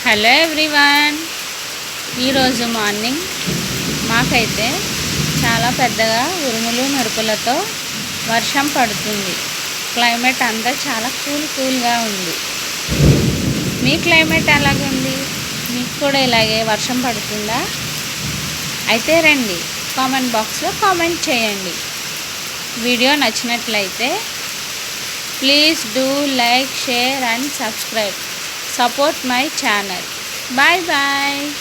Hello everyone. ఈరోజు morning మాకైతే చాలా పెద్దగా ఉరుములు మెరుపులతో వర్షం పడుతుంది. క్లైమేట్ అంతా చాలా కూల్గా ఉంది. మీ క్లైమేట్ ఎలాగుంది? మీకు కూడా ఇలాగే వర్షం పడుతుందా? అయితే రండి, కామెంట్ బాక్స్లో కామెంట్ చేయండి. వీడియో నచ్చినట్లయితే please do like, share and subscribe. Support my channel. Bye bye.